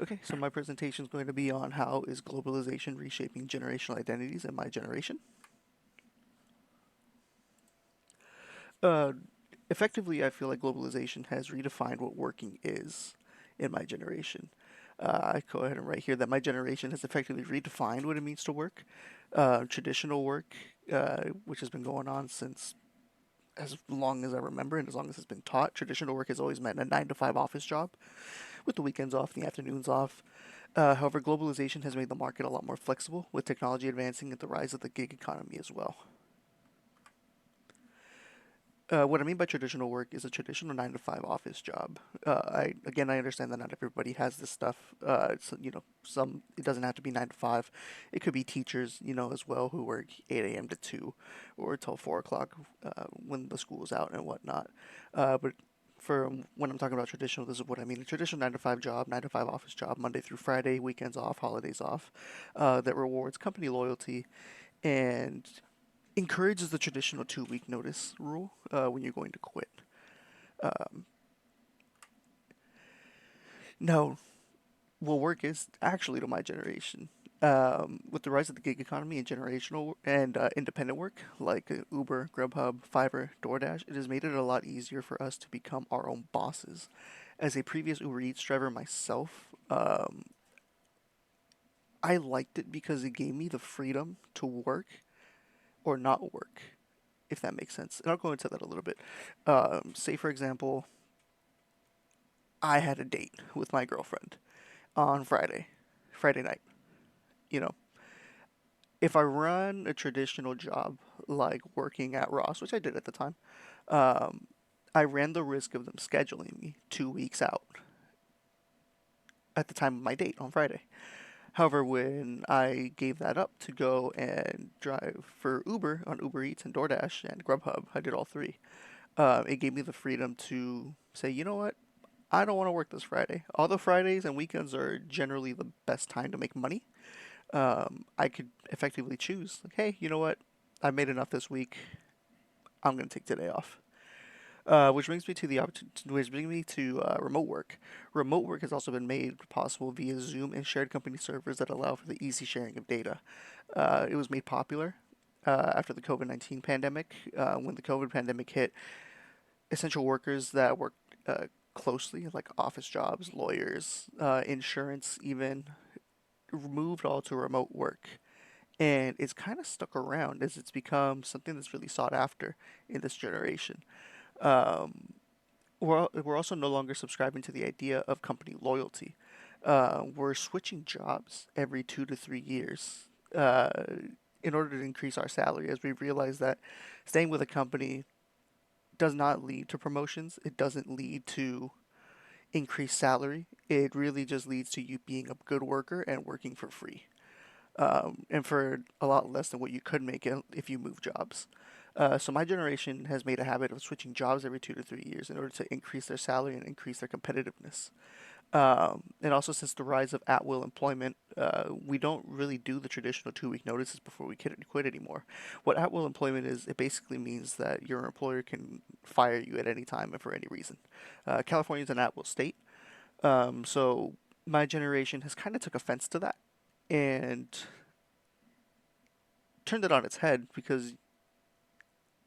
Okay, so my presentation is going to be on how is globalization reshaping generational identities in my generation. Uh, Effectively, I feel like globalization has redefined what working is in my generation. I go ahead and write here that my generation has effectively redefined what it means to work. Traditional work, which has been going on since as long as I remember and as long as it's been taught, traditional work has always meant a 9 to 5 office job with the weekends off, the afternoons off. However, globalization has made the market a lot more flexible, with technology advancing and the rise of the gig economy as well. What I mean by traditional work is a traditional 9 to 5 office job. I understand that not everybody has this stuff. Some it doesn't have to be 9 to 5. It could be teachers, as well, who work 8 a.m. to 2, or till 4 o'clock when the school is out and whatnot. But for when I'm talking about traditional, this is what I mean: a traditional 9 to 5 job, 9 to 5 office job, Monday through Friday, weekends off, holidays off, that rewards company loyalty and encourages the traditional 2 week notice rule when you're going to quit. Um, Now, what work is actually to my generation. With the rise of the gig economy and generational and independent work like Uber, Grubhub, Fiverr, DoorDash, it has made it a lot easier for us to become our own bosses. As a previous Uber Eats driver myself, I liked it because it gave me the freedom to work or not work, if that makes sense. And I'll go into that a little bit. Say, for example, I had a date with my girlfriend on Friday night. You know, if I run a traditional job like working at Ross, which I did at the time, um, I ran the risk of them scheduling me 2 weeks out at the time of my date on Friday. However, when I gave that up to go and drive for Uber on Uber Eats and DoorDash and Grubhub, I did all three. It gave me the freedom to say, you know what? I don't want to work this Friday. All the Fridays and weekends are generally the best time to make money. I could effectively choose, like, hey, you know what? I made enough this week. I'm gonna take today off. Which brings me to remote work. Remote work has also been made possible via Zoom and shared company servers that allow for the easy sharing of data. It was made popular after the COVID-19 pandemic. When the COVID pandemic hit, essential workers that work closely, like office jobs, lawyers, insurance, even moved all to remote work. And it's kind of stuck around as it's become something that's really sought after in this generation. Um, we're also no longer subscribing to the idea of company loyalty. We're switching jobs every 2 to 3 years in order to increase our salary, as we realize that staying with a company does not lead to promotions. It doesn't lead to increased salary. It really just leads to you being a good worker and working for free, and for a lot less than what you could make it if you move jobs. So my generation has made a habit of switching jobs every 2 to 3 years in order to increase their salary and increase their competitiveness. And also, since the rise of at-will employment, we don't really do the traditional 2 week notices before we quit anymore. What at-will employment is, it basically means that your employer can fire you at any time and for any reason. California is an at-will state, so my generation has kind of took offense to that and turned it on its head, because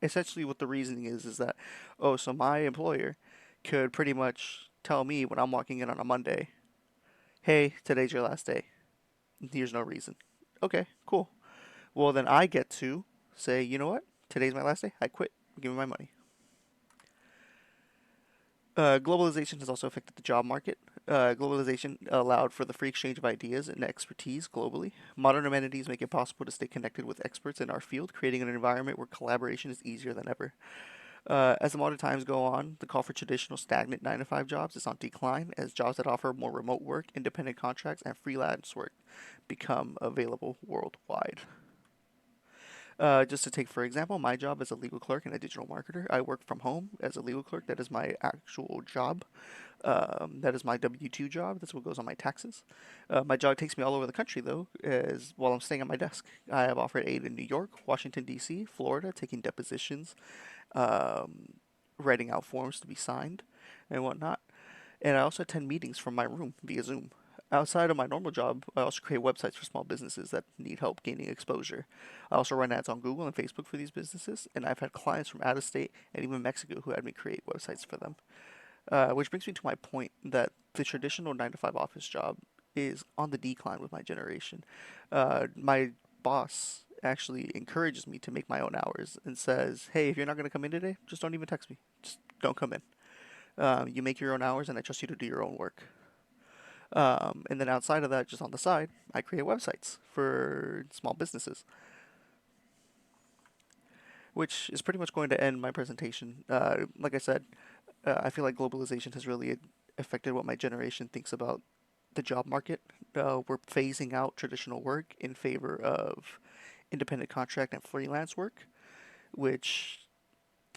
essentially what the reasoning is that, oh, so my employer could pretty much tell me when I'm walking in on a Monday, hey, today's your last day. Here's no reason. Okay, cool. Well, then I get to say, you know what? Today's my last day. I quit. Give me my money. Globalization has also affected the job market. Globalization allowed for the free exchange of ideas and expertise globally. Modern amenities make it possible to stay connected with experts in our field, creating an environment where collaboration is easier than ever. As the modern times go on, the call for traditional stagnant 9 to 5 jobs is on decline, as jobs that offer more remote work, independent contracts, and freelance work become available worldwide. Just to take for example, my job as a legal clerk and a digital marketer, I work from home as a legal clerk. That is my actual job. That is my W-2 job. That's what goes on my taxes. My job takes me all over the country, though, as while I'm staying at my desk. I have offered aid in New York, Washington, D.C., Florida, taking depositions, um, writing out forms to be signed, and whatnot. And I also attend meetings from my room via Zoom. Outside of my normal job, I also create websites for small businesses that need help gaining exposure. I also run ads on Google and Facebook for these businesses, and I've had clients from out of state and even Mexico who had me create websites for them. Which brings me to my point that the traditional 9 to 5 office job is on the decline with my generation. My boss actually encourages me to make my own hours and says, hey, if you're not going to come in today, just don't even text me. Just don't come in. You make your own hours, and I trust you to do your own work. And then outside of that, just on the side, I create websites for small businesses, which is pretty much going to end my presentation. Like I said, I feel like globalization has really affected what my generation thinks about the job market. We're phasing out traditional work in favor of independent contract and freelance work, which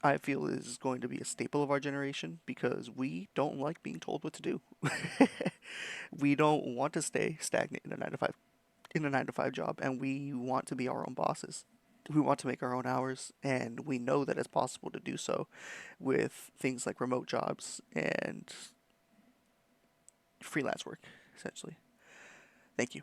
I feel is going to be a staple of our generation because we don't like being told what to do. We don't want to stay stagnant in a 9 to 5 job, and we want to be our own bosses. We want to make our own hours, and we know that it's possible to do so with things like remote jobs and freelance work, essentially. Thank you.